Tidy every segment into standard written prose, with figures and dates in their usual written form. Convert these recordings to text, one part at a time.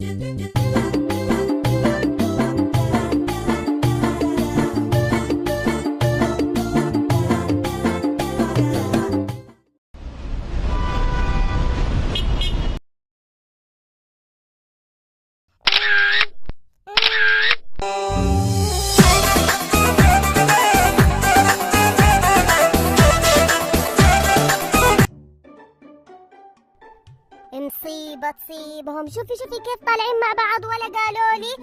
مصيبة تصيبهم. شوفي كيف طالعين مع بعض ولا قالوا لي.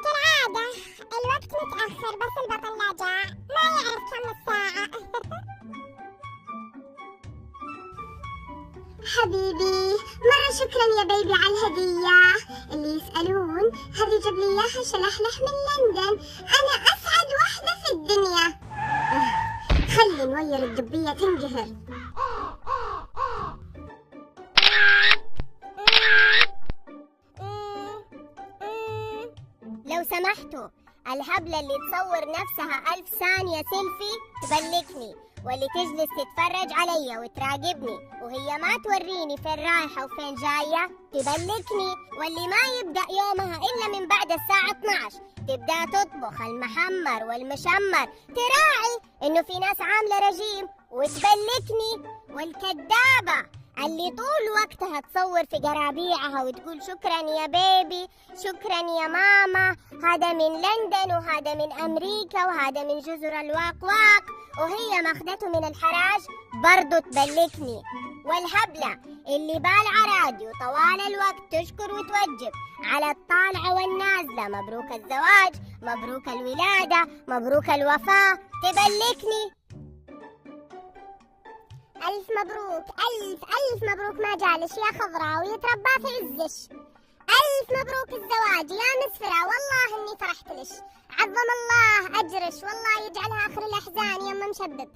كالعادة الوقت متأخر بس البطل لا جاء، ما يعرف كم الساعة. حبيبي مرة شكرا يا بيبي على الهدية. اللي يسألون هذه جاب لي إياها شلحلح من لندن، أنا أسعد وحدة في الدنيا. خلي نوير الدبية تنقهر. لو سمحتوا الهبلة اللي تصور نفسها 1000 ثانية سيلفي تبلكني، واللي تجلس تتفرج علي وتراقبني وهي ما توريني فين رايحة وفين جاية تبلكني، واللي ما يبدأ يومها إلا من بعد الساعة 12 تبدأ تطبخ المحمر والمشمر، تراعي إنه في ناس عاملة رجيم وتبلكني. والكدابة اللي طول وقتها تصور في قرابيعها وتقول شكرا يا بيبي، شكرا يا ماما، هذا من لندن وهذا من أمريكا وهذا من جزر الواقواق، وهي ماخدته من الحراج برضو تبلكني. والهبلة اللي بالعة راديو طوال الوقت تشكر وتوجب على الطالعة والنازلة، مبروك الزواج، مبروك الولادة، مبروك الوفاة، تبلكني. ألف مبروك، ألف مبروك ما جالش يا خضراء ويتربى في عزش. ألف مبروك الزواج يا مسفرة، والله إني فرحت لش. عظم الله أجرش، والله يجعلها آخر الأحزان يما مشبب.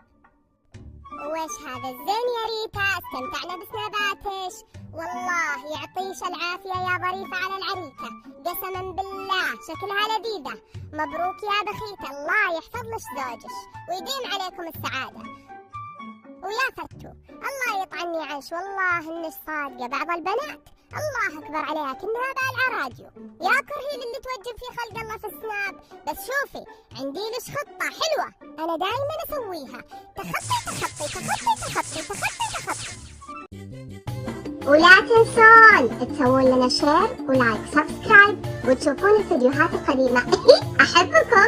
ويش هذا الزين يا ريتا، استمتعنا بسناباتش، والله يعطيش العافية يا ظريفة على العريكة، قسما بالله شكلها لذيذة. مبروك يا بخيتة، الله يحفظ لش زوجش ويديم عليكم السعادة. ويا فتو الله يطعني عيش، والله انش صادقة بعض البنات الله اكبر عليها كأنها بالعة راديو. يا كرهي اللي توجب في خلق الله في السناب. بس شوفي عندي لش خطة حلوة انا دايما اسويها، تخطي. ولا تنسون تسوون لنا شير ولايك سبسكرايب وتشوفون الفيديوهات القديمة. احبكم.